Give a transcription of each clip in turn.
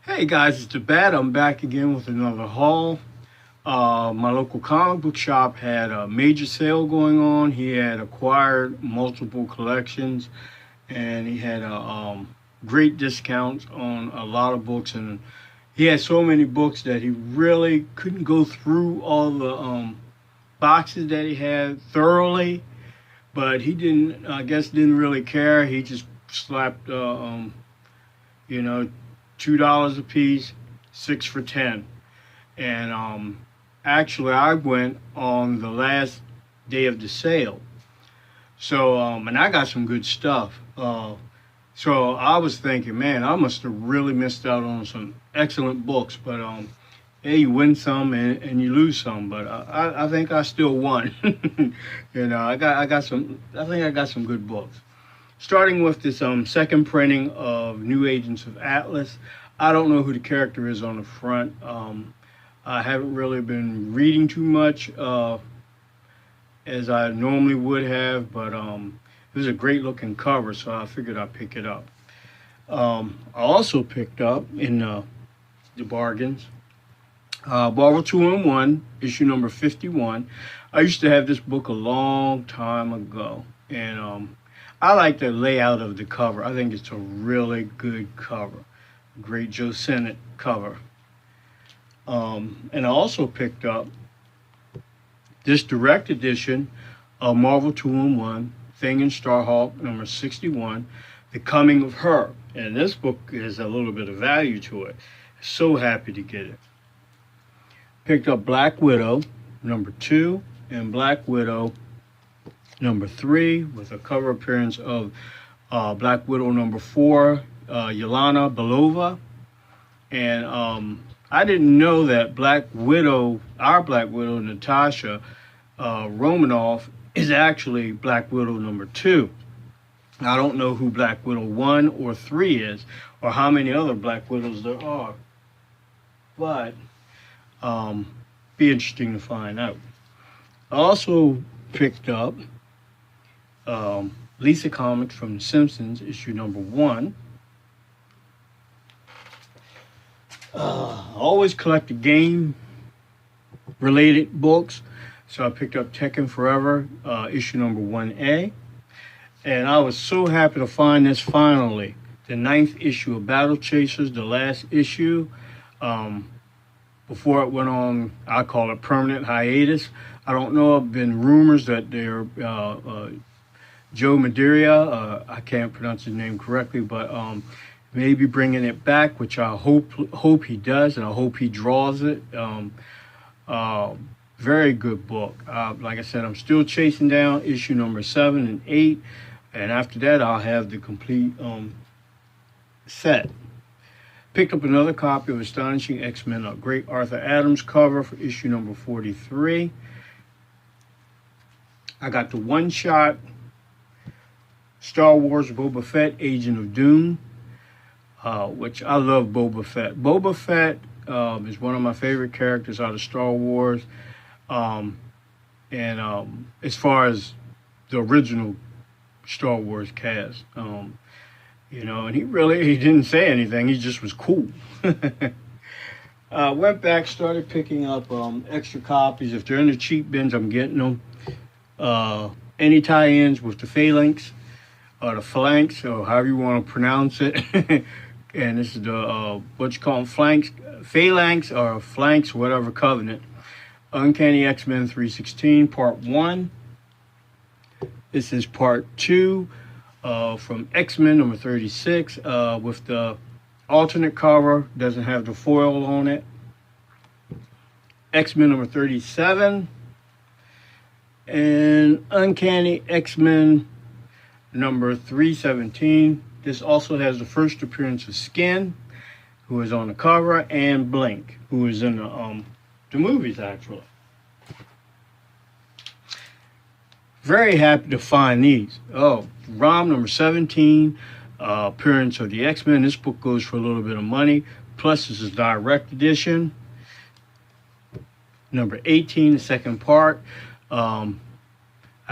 Hey guys, it's the Bat. I'm back again with another haul. My local comic book shop had a major sale going on. He had acquired multiple collections, and he had great discounts on a lot of books. And he had so many books that he really couldn't go through all the boxes that he had thoroughly. But he didn't, I guess, didn't really care. He just slapped, you know, $2 a piece, six for 10. And actually, I went on the last day of the sale. So, and I got some good stuff. So I was thinking, man, I must have really missed out on some excellent books. But hey, you win some and you lose some. But I think I still won. I got some. I think I got some good books. Starting with this second printing of New Agents of Atlas. I don't know who the character is on the front. I haven't really been reading too much as I normally would have, but it was a great looking cover, so I figured I'd pick it up. I also picked up in the bargains Marvel 2-in-1, issue number 51. I used to have this book a long time ago, and I like the layout of the cover. I think it's a really good cover. Great Joe Sennett cover. And I also picked up this direct edition of Marvel 2-in-1, Thing and Starhawk number 61, The Coming of Her. And this book has a little bit of value to it. So happy to get it. Picked up Black Widow number 2 and Black Widow number 3 with a cover appearance of Black Widow number 4, Yelena Belova. And I didn't know that Black Widow, our Black Widow, Natasha Romanoff, is actually Black Widow number 2. I don't know who Black Widow 1 or 3 is, or how many other Black Widows there are. But be interesting to find out. I also picked up Lisa Comics from The Simpsons, issue number 1. I always collected game-related books, so I picked up Tekken Forever, issue number 1A. And I was so happy to find this finally, the 9th issue of Battle Chasers, the last issue. Before it went on, I call it permanent hiatus. I don't know, there have been rumors that they're Joe Madureira, I can't pronounce his name correctly, but maybe bringing it back, which I hope he does, and I hope he draws it. Very good book. Like I said, I'm still chasing down issue number 7 and 8, and after that, I'll have the complete set. Picked up another copy of Astonishing X-Men, a great Arthur Adams cover for issue number 43. I got the one-shot Star Wars Boba Fett, Agent of Doom, which I love Boba Fett. Boba Fett is one of my favorite characters out of Star Wars. And as far as the original Star Wars cast, and he didn't say anything. He just was cool. Went back, started picking up extra copies. If they're in the cheap bins, I'm getting them. Any tie-ins with the Phalanx, or the Phalanx, or however you want to pronounce it. And this is the, what you call them, Phalanx, or Flanks, whatever covenant. Uncanny X-Men 316, Part 1. This is Part 2 from X-Men number 36 with the alternate cover. Doesn't have the foil on it. X-Men number 37. And Uncanny X-Men number 317. This also has the first appearance of Skin, who is on the cover, and Blink, who is in the movies, actually. Very happy to find these. Oh, ROM number 17, appearance of the X-Men. This book goes for a little bit of money. Plus, this is direct edition. Number 18, the second part. I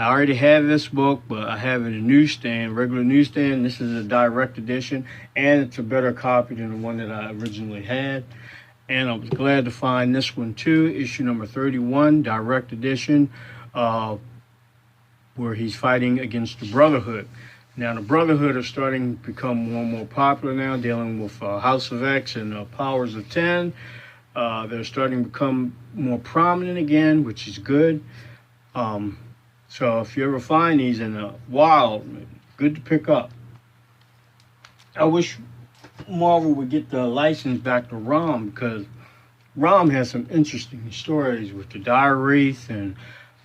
I already have this book, but I have it in a newsstand, regular newsstand. This is a direct edition, and it's a better copy than the one that I originally had. And I was glad to find this one too, issue number 31, direct edition, where he's fighting against the Brotherhood. Now, the Brotherhood are starting to become more and more popular now, dealing with House of X and Powers of 10. They're starting to become more prominent again, which is good. So if you ever find these in the wild, good to pick up. I wish Marvel would get the license back to Rom, because Rom has some interesting stories with the Dire Wraith and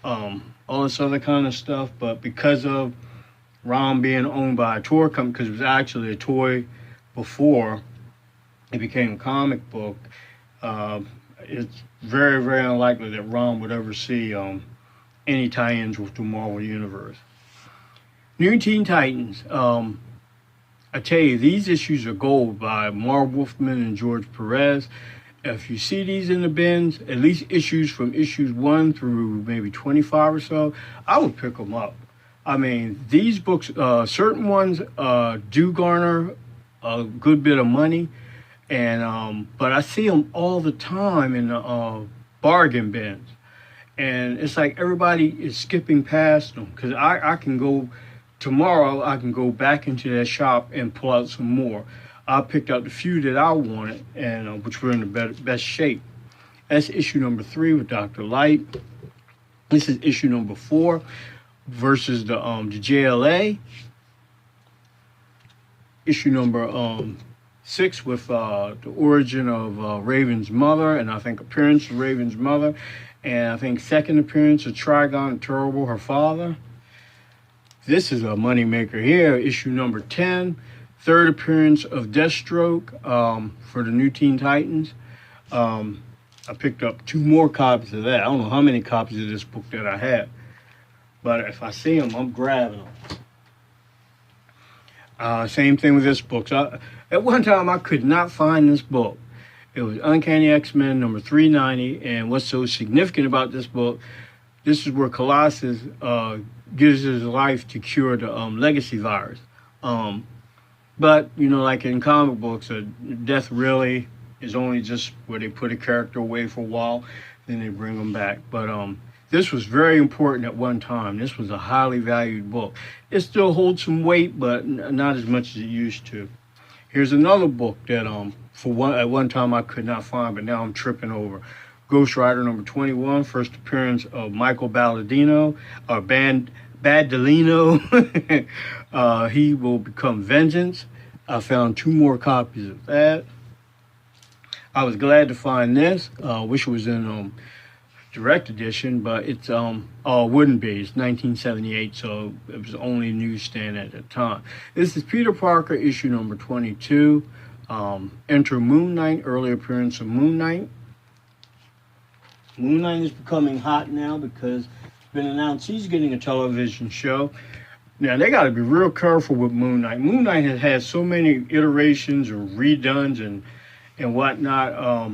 all this other kind of stuff. But because of Rom being owned by a toy company, because it was actually a toy before it became a comic book, it's very, very unlikely that Rom would ever see any tie-ins with the Marvel Universe. New Teen Titans. I tell you, these issues are gold by Marv Wolfman and George Perez. If you see these in the bins, at least issues from issues 1 through maybe 25 or so, I would pick them up. I mean, these books, certain ones do garner a good bit of money, and but I see them all the time in the bargain bins. And it's like everybody is skipping past them, because I can go, tomorrow I can go back into that shop and pull out some more. I picked out the few that I wanted, and which were in the best shape. That's issue number 3 with Dr. Light. This is issue number 4 versus the JLA. Issue number 6 with the origin of Raven's mother, and I think appearance of Raven's mother, and I think second appearance of Trigon Terrible, her father. This is a moneymaker here, issue number 10. Third appearance of Deathstroke for the New Teen Titans. I picked up 2 more copies of that. I don't know how many copies of this book that I have, but if I see them, I'm grabbing them. Same thing with this book. So at one time, I could not find this book. It was Uncanny X-Men number 390, and what's so significant about this book, this is where Colossus gives his life to cure the legacy virus. But, you know, like in comic books, death really is only just where they put a character away for a while, then they bring them back. But this was very important at one time. This was a highly valued book. It still holds some weight, but not as much as it used to. Here's another book that at one time I could not find, but now I'm tripping over. Ghost Rider number 21, first appearance of Michael Balladino, or Badolino. He will become Vengeance. I found 2 more copies of that. I was glad to find this. Wish it was in direct edition, but it's wouldn't be. It's 1978, so it was only newsstand at the time. This is Peter Parker, issue number 22. Enter Moon Knight, early appearance of Moon Knight. Moon Knight is becoming hot now because it's been announced he's getting a television show. Now, they got to be real careful with Moon Knight. Moon Knight has had so many iterations or redones and whatnot.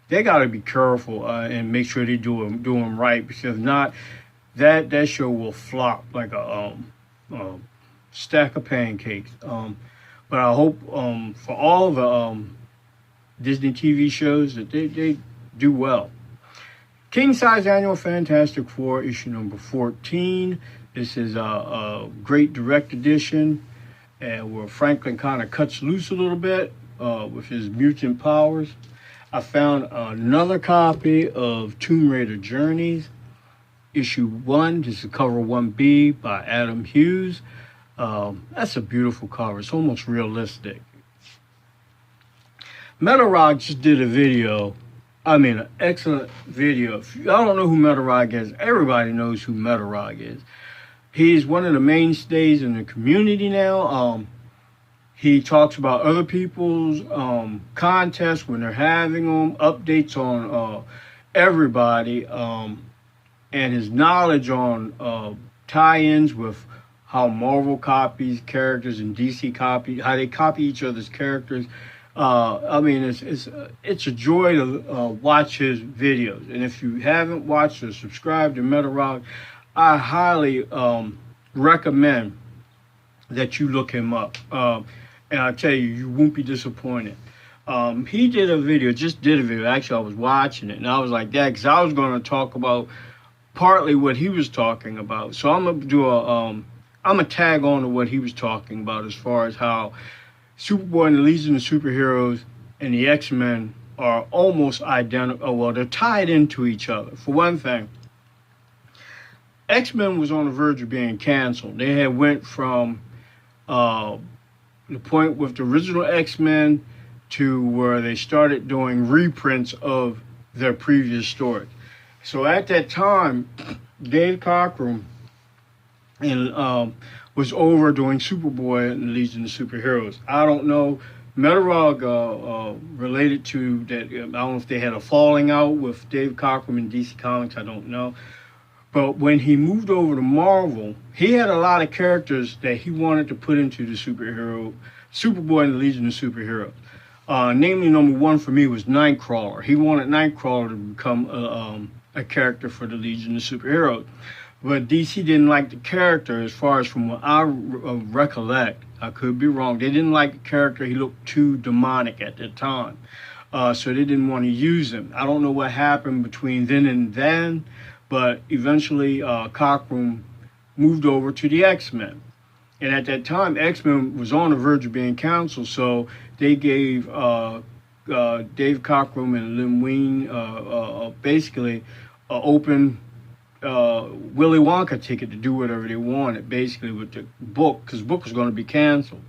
They got to be careful and make sure they do them right, because if not, that show will flop like a stack of pancakes. But I hope for all the Disney TV shows that they do well. King Size Annual Fantastic Four, issue number 14. This is a great direct edition, where Franklin kind of cuts loose a little bit with his mutant powers. I found another copy of Tomb Raider Journeys, issue 1. This is cover 1B by Adam Hughes. That's a beautiful cover. It's almost realistic. Metal-Rog just did a video. I mean, an excellent video. If y'all don't know who Metal-Rog is, everybody knows who Metal-Rog is. He's one of the mainstays in the community now. He talks about other people's contests when they're having them, updates on everybody, and his knowledge on tie-ins with how Marvel copies characters and DC copy, how they copy each other's characters. I mean, it's a joy to watch his videos. And if you haven't watched or subscribed to Metal-Rog, I highly recommend that you look him up. And I tell you, you won't be disappointed. He did a video, just did a video. Actually, I was watching it, and I was like that because I was going to talk about partly what he was talking about. So I'm gonna do I'm gonna tag on to what he was talking about as far as how Superboy and the Legion of Superheroes and the X-Men are almost identical. Well, they're tied into each other. For one thing, X-Men was on the verge of being canceled. They had went from the point with the original X-Men to where they started doing reprints of their previous stories. So at that time, Dave Cockrum and was over doing Superboy and the Legion of Superheroes. I don't know. Metalrog related to that. I don't know if they had a falling out with Dave Cockrum and DC Comics. I don't know. But when he moved over to Marvel, he had a lot of characters that he wanted to put into the Superboy and the Legion of Superheroes. Namely, number one for me was Nightcrawler. He wanted Nightcrawler to become a character for the Legion of Superheroes. But DC didn't like the character as far as from what I recollect. I could be wrong. They didn't like the character. He looked too demonic at that time. So they didn't want to use him. I don't know what happened between then and then, but eventually Cockrum moved over to the X-Men. And at that time, X-Men was on the verge of being canceled, so they gave Dave Cockrum and Len Wein basically an open Willy Wonka ticket to do whatever they wanted, basically with the book, because the book was going to be canceled.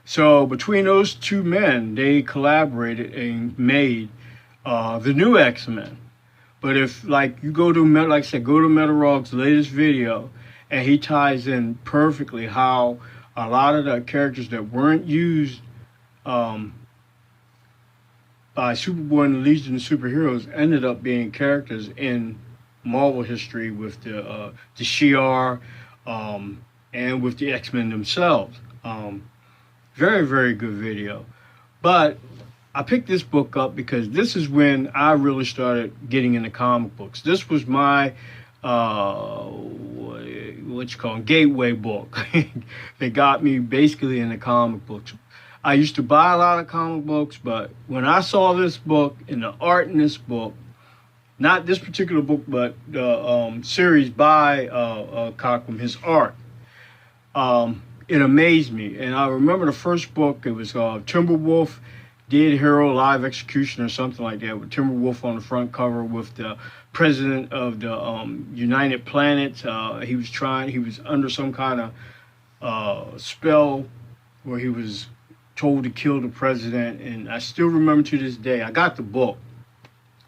So between those two men, they collaborated and made the new X-Men. But if, like, you go to, like I said, go to Metalrog's latest video, and he ties in perfectly how a lot of the characters that weren't used by Superboy and the Legion of Superheroes ended up being characters in Marvel history with the Shi'ar and with the X-Men themselves. Very, very good video. But I picked this book up because this is when I really started getting into comic books. This was my gateway book. They got me basically into comic books. I used to buy a lot of comic books, but when I saw this book and the art in this book, not this particular book, but the series by Cockrum, his art, it amazed me. And I remember the first book, it was Timberwolf, Dead Hero, Live Execution or something like that, with Timberwolf on the front cover with the president of the United Planets. He was under some kind of spell where he was told to kill the president. And I still remember to this day, I got the book,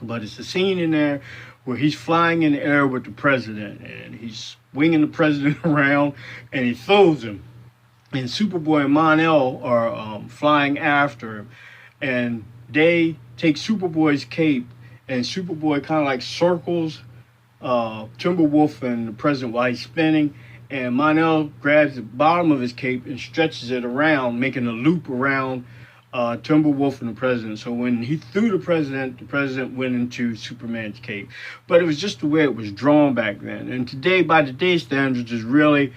but it's a scene in there where he's flying in the air with the president and he's winging the president around and he throws him. And Superboy and Mon-El are flying after him. And they take Superboy's cape, and Superboy kind of like circles Timberwolf and the president while he's spinning. And Mon-El grabs the bottom of his cape and stretches it around, making a loop around Timberwolf and the president. So when he threw the president went into Superman's cape. But it was just the way it was drawn back then. And today, by today's standards, is really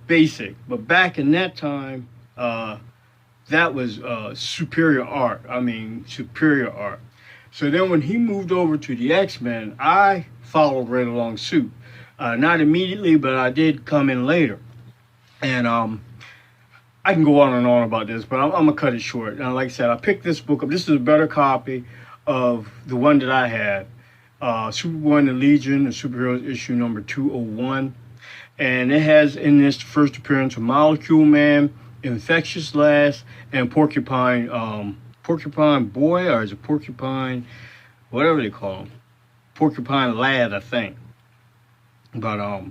basic. But back in that time, that was superior art. I mean, superior art. So then when he moved over to the X-Men, I followed right along suit. Not immediately, but I did come in later. And I can go on and on about this, but I'm going to cut it short. Now, like I said, I picked this book up. This is a better copy of the one that I had. Superboy and the Legion of Superheroes, issue number 201. And it has in this the first appearance of Molecule Man, Infectious Lass, and Porcupine, Porcupine Boy, or is it Porcupine, whatever they call him, Porcupine Lad, I think. But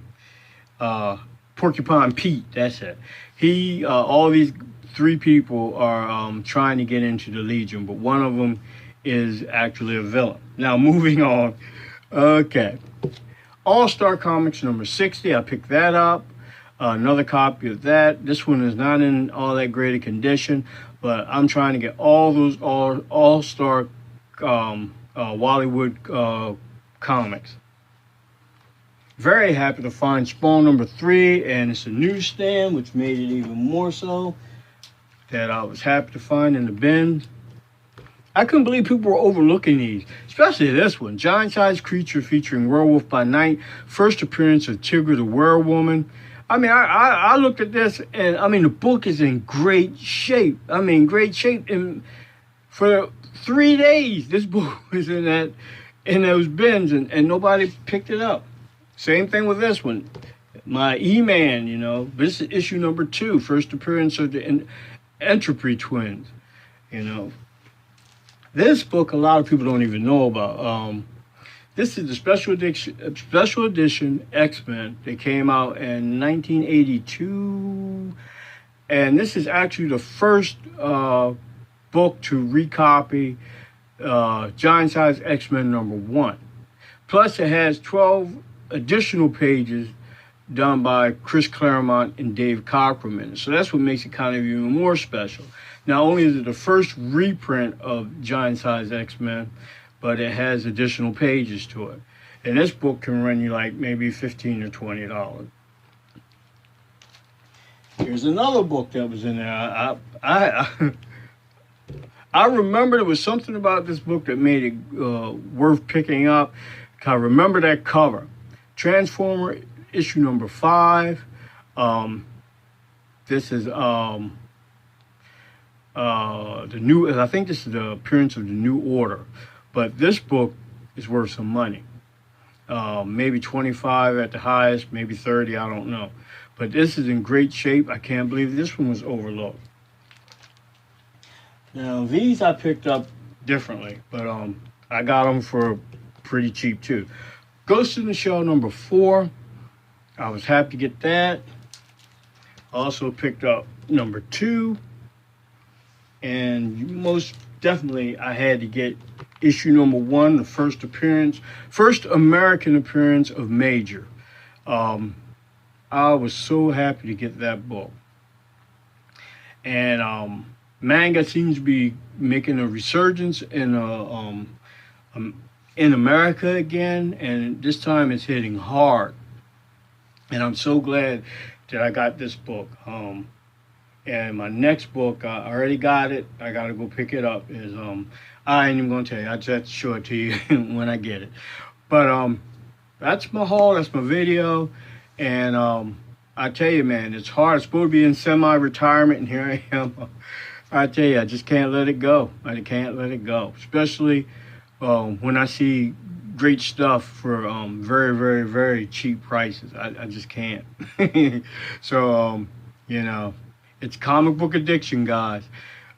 Porcupine Pete, that's it. He, all these three people are trying to get into the Legion, but one of them is actually a villain. Now, moving on. Okay. All-Star Comics number 60, I picked that up. Another copy of that. This one is not in all that great a condition, but I'm trying to get all those All-Star Wallywood comics. Very happy to find Spawn number 3, and it's a newsstand, which made it even more so that I was happy to find in the bin. I couldn't believe people were overlooking these, especially this one. Giant-sized creature featuring Werewolf by Night. First appearance of Tigger the Werewoman. I mean, I looked at this, and I mean, the book is in great shape. I mean, great shape. And for 3 days, this book was in those bins, and nobody picked it up. Same thing with this one. My E-Man, you know, this is issue number 2, first appearance of the Entropy Twins, you know. This book, a lot of people don't even know about. This is the special edition X-Men that came out in 1982. And this is actually the first book to recopy Giant Size X-Men number 1. Plus, it has 12 additional pages done by Chris Claremont and Dave Cockrum. So that's what makes it kind of even more special. Not only is it the first reprint of Giant Size X-Men, but it has additional pages to it. And this book can run you like maybe $15 or $20. Here's another book that was in there. I remember there was something about this book that made it worth picking up. I remember that cover. Transformer issue number 5. This is the new, I think this is the appearance of the New Order, but this book is worth some money. Maybe 25 at the highest, maybe 30, I don't know. But this is in great shape. I can't believe this one was overlooked. Now these I picked up differently, but I got them for pretty cheap too. Ghost in the Shell number 4. I was happy to get that. Also picked up number 2. And most definitely I had to get issue number 1, the first American appearance of Major. I was so happy to get that book. And manga seems to be making a resurgence in America again, and this time it's hitting hard. And I'm so glad that I got this book. And my next book, I already got it. I got to go pick it up. Is I ain't even going to tell you. I just have to show it to you when I get it. But that's my haul. That's my video. And I tell you, man, it's hard. I'm supposed to be in semi-retirement, and here I am. I tell you, I just can't let it go. I can't let it go. Especially when I see great stuff for very, very, very cheap prices. I just can't. So, you know. It's comic book addiction, guys.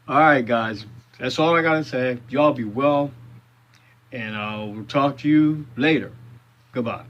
All right, guys. That's all I got to say. Y'all be well. And we'll talk to you later. Goodbye.